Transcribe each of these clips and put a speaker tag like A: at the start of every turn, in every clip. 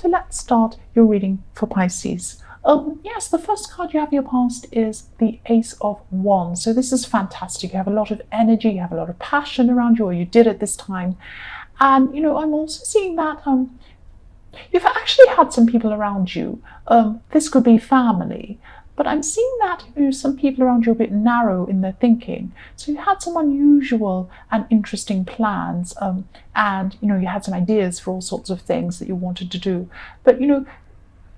A: So let's start your reading for Pisces. Yes, the first card you have in your past is the Ace of Wands. So this is fantastic. You have a lot of energy, you have a lot of passion around you, or you did at this time. And, I'm also seeing that you've actually had some people around you. This could be family. But I'm seeing that some people around you are a bit narrow in their thinking. So you had some unusual and interesting plans, and you had some ideas for all sorts of things that you wanted to do. But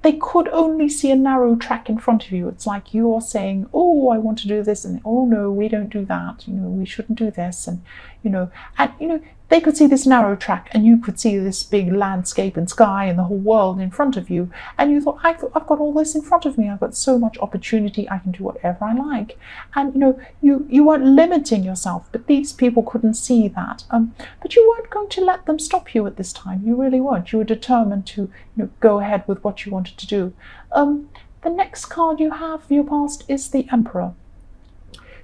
A: they could only see a narrow track in front of you. It's like you're saying, oh, I want to do this, and oh no, we don't do that. We shouldn't do this, and they could see this narrow track, and you could see this big landscape and sky and the whole world in front of you. And you thought, I've got all this in front of me. I've got so much opportunity. I can do whatever I like. And you weren't limiting yourself, but these people couldn't see that. But you weren't going to let them stop you at this time. You really weren't. You were determined to go ahead with what you wanted to do. The next card you have for your past is the Emperor.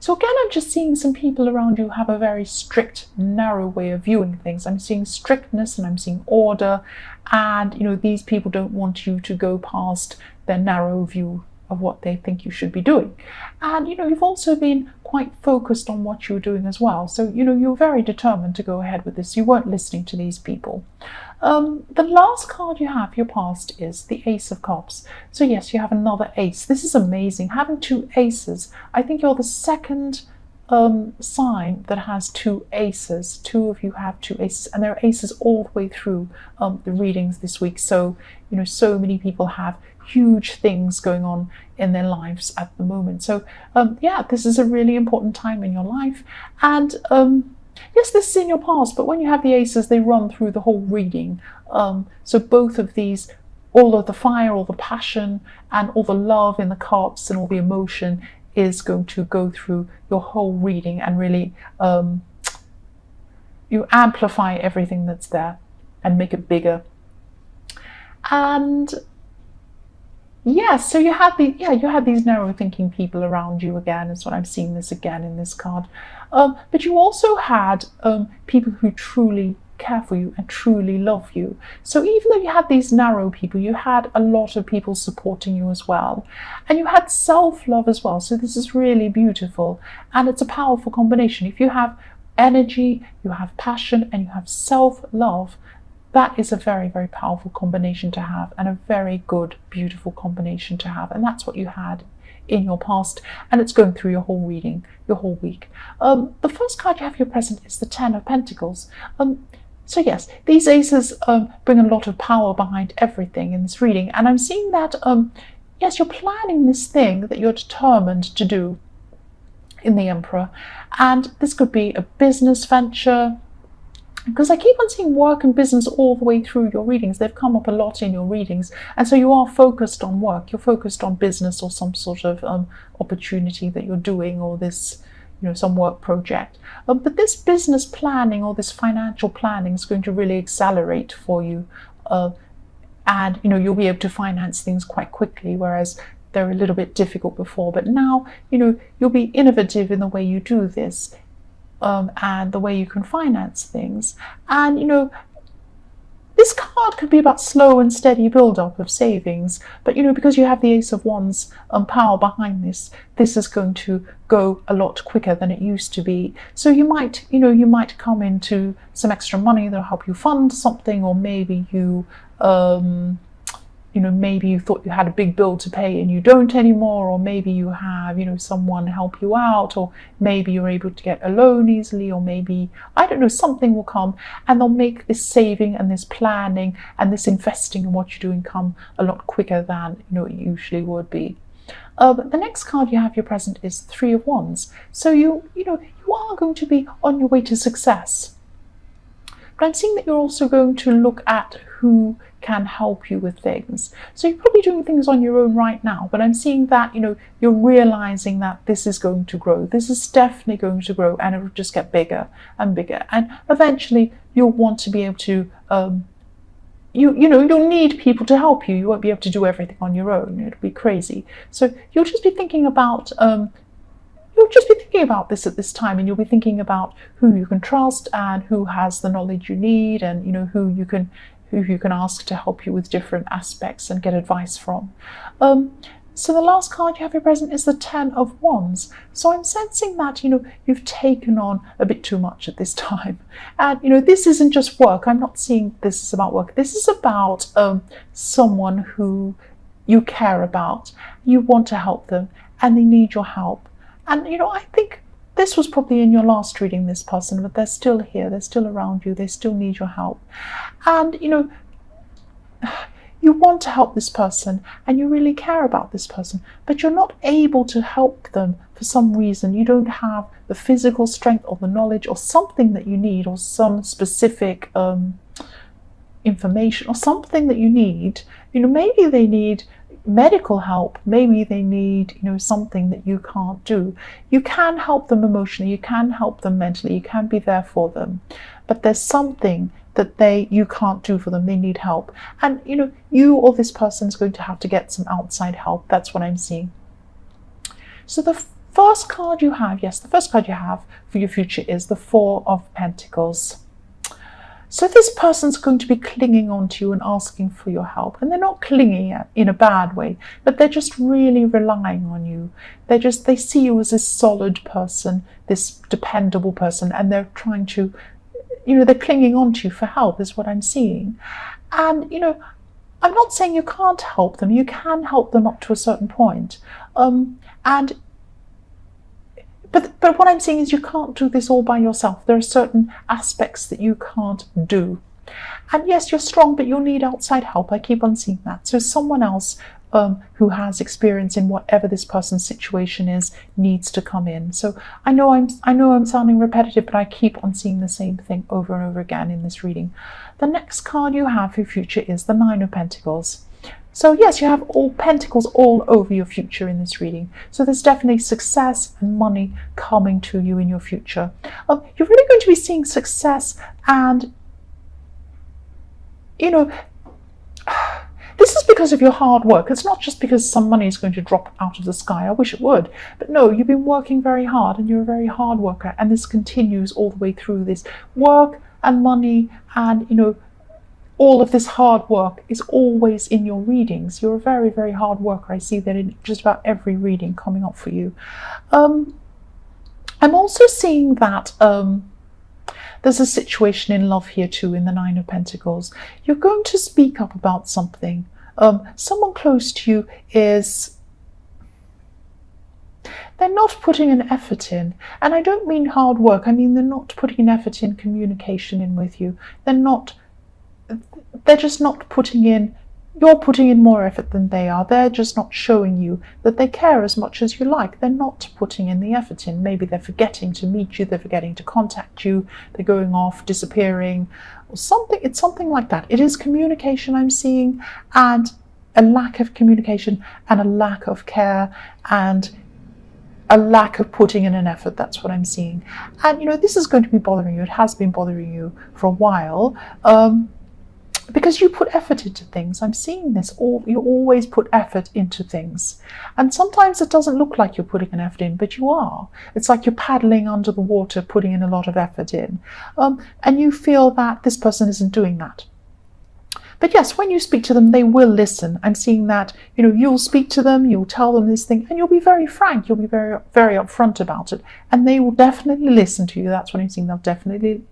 A: So again, I'm just seeing some people around you have a very strict, narrow way of viewing things. I'm seeing strictness and I'm seeing order, and these people don't want you to go past their narrow view of what they think you should be doing. And you've also been quite focused on what you were doing as well. So you're very determined to go ahead with this. You weren't listening to these people. The last card you have, your past, is the Ace of Cups. So yes, you have another ace. This is amazing. Having two aces. I think you're the second sign that has two aces. Two of you have two aces, and there are aces all the way through the readings this week. So so many people have huge things going on in their lives at the moment. So yeah, this is a really important time in your life. And yes, this is in your past, but when you have the aces, they run through the whole reading. So both of these, all of the fire, all the passion, and all the love in the cups and all the emotion is going to go through your whole reading, and really you amplify everything that's there and make it bigger. And yes, so you had these narrow thinking people around you again. Is what I'm seeing this again in this card. But you also had people who truly care for you and truly love you. So even though you had these narrow people, you had a lot of people supporting you as well. And you had self-love as well. So this is really beautiful. And it's a powerful combination. If you have energy, you have passion, and you have self-love, that is a very, very powerful combination to have, and a very good, beautiful combination to have. And that's what you had in your past, and it's going through your whole reading, your whole week. The first card you have your present is the Ten of Pentacles. So yes, these aces bring a lot of power behind everything in this reading. And I'm seeing that, yes, you're planning this thing that you're determined to do in the Emperor. And this could be a business venture, because I keep on seeing work and business all the way through your readings. They've come up a lot in your readings. And so you are focused on work. You're focused on business or some sort of opportunity that you're doing, or this, some work project. But this business planning or this financial planning is going to really accelerate for you. And, you'll be able to finance things quite quickly, whereas they're a little bit difficult before. But now, you'll be innovative in the way you do this. And the way you can finance things. And this card could be about slow and steady build-up of savings, but because you have the Ace of Wands power behind this, this is going to go a lot quicker than it used to be. So you might come into some extra money that'll help you fund something, or maybe maybe you thought you had a big bill to pay and you don't anymore, or maybe you have, someone help you out, or maybe you're able to get a loan easily, or maybe, I don't know, something will come and they'll make this saving and this planning and this investing in what you're doing come a lot quicker than, it usually would be. The next card you have your present is Three of Wands. So you are going to be on your way to success. But I'm seeing that you're also going to look at who can help you with things. So you're probably doing things on your own right now, but I'm seeing that, you're realizing that this is going to grow. This is definitely going to grow, and it will just get bigger and bigger. And eventually you'll want to be able to, you'll need people to help you. You won't be able to do everything on your own. It'll be crazy. So you'll just be thinking about, this at this time, and you'll be thinking about who you can trust and who has the knowledge you need, and who who you can ask to help you with different aspects and get advice from. So the last card you have here present is the Ten of Wands. So I'm sensing that, you've taken on a bit too much at this time. And, this isn't just work. I'm not seeing this is about work. This is about someone who you care about. You want to help them and they need your help. And, I think this was probably in your last reading, this person, but they're still here. They're still around you. They still need your help. And, you want to help this person and you really care about this person, but you're not able to help them for some reason. You don't have the physical strength or the knowledge or something that you need, or some specific information or something that you need. Maybe they need medical help, maybe they need something that you can't do. You can help them emotionally, you can help them mentally, you can be there for them, but there's something that you can't do for them. They need help, and you or this person is going to have to get some outside help. That's what I'm seeing. So the first card you have for your future is the Four of Pentacles. So this person's going to be clinging on to you and asking for your help. And they're not clinging in a bad way, but they're just really relying on you. They see you as this solid person, this dependable person, and they're trying to, they're clinging on to you for help, is what I'm seeing. And, I'm not saying you can't help them. You can help them up to a certain point. But what I'm saying is you can't do this all by yourself. There are certain aspects that you can't do. And yes, you're strong, but you'll need outside help. I keep on seeing that. So someone else who has experience in whatever this person's situation is needs to come in. So I know I'm sounding repetitive, but I keep on seeing the same thing over and over again in this reading. The next card you have for your future is the Nine of Pentacles. So yes, you have all pentacles all over your future in this reading. So there's definitely success and money coming to you in your future. You're really going to be seeing success, and this is because of your hard work. It's not just because some money is going to drop out of the sky. I wish it would. But no, you've been working very hard and you're a very hard worker. And this continues all the way through. This work and money and, all of this hard work is always in your readings. You're a very, very hard worker. I see that in just about every reading coming up for you. I'm also seeing that there's a situation in love here too, in the Nine of Pentacles. You're going to speak up about something. Someone close to you they're not putting an effort in. And I don't mean hard work. I mean they're not putting an effort in communication in with you. They're just not putting in, you're putting in more effort than they are. They're just not showing you that they care as much as you like. They're not putting in the effort in. Maybe they're forgetting to meet you, they're forgetting to contact you, they're going off, disappearing, or something. It's something like that. It is communication I'm seeing, and a lack of communication, and a lack of care, and a lack of putting in an effort. That's what I'm seeing. And this is going to be bothering you. It has been bothering you for a while. Because you put effort into things. I'm seeing this. You always put effort into things. And sometimes it doesn't look like you're putting an effort in, but you are. It's like you're paddling under the water, putting in a lot of effort in. And you feel that this person isn't doing that. But yes, when you speak to them, they will listen. I'm seeing that, you'll speak to them, you'll tell them this thing, and you'll be very frank. You'll be very, very upfront about it. And they will definitely listen to you. That's what I'm seeing. They'll definitely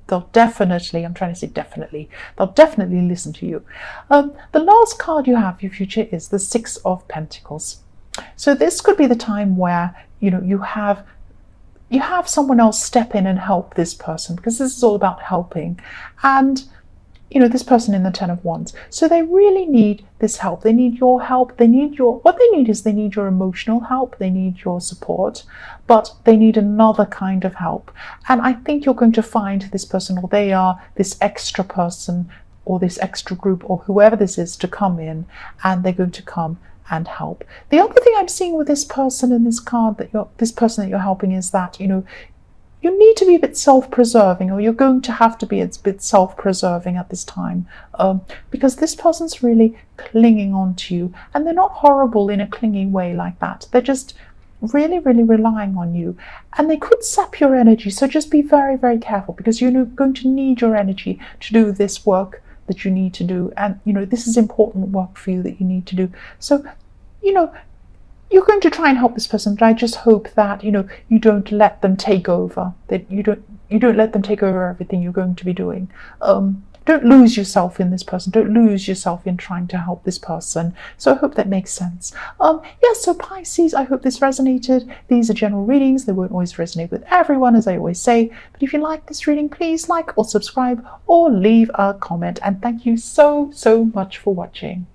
A: listen to you. The last card you have for your future is the Six of Pentacles. So this could be the time where, you have someone else step in and help this person, because this is all about helping. And this person in the Ten of Wands. So they really need this help. They need your help. What they need is your emotional help. They need your support, but they need another kind of help. And I think you're going to find this person, or they are this extra person, or this extra group, or whoever this is, to come in, and they're going to come and help. The other thing I'm seeing with this person in this card, this person that you're helping, is that, you need to be a bit self-preserving, or you're going to have to be a bit self-preserving at this time, because this person's really clinging on to you, and they're not horrible in a clinging way like that. They're just really, really relying on you, and they could sap your energy. So just be very, very careful, because you're going to need your energy to do this work that you need to do, and this is important work for you that you need to do. So you're going to try and help this person, but I just hope that you don't let them take over, that you don't let them take over everything you're going to be doing. Don't lose yourself in this person. Don't lose yourself in trying to help this person. So I hope that makes sense. Yes, so Pisces, I hope this resonated. These are general readings. They won't always resonate with everyone, as I always say. But if you like this reading, please like or subscribe or leave a comment. And thank you so much for watching.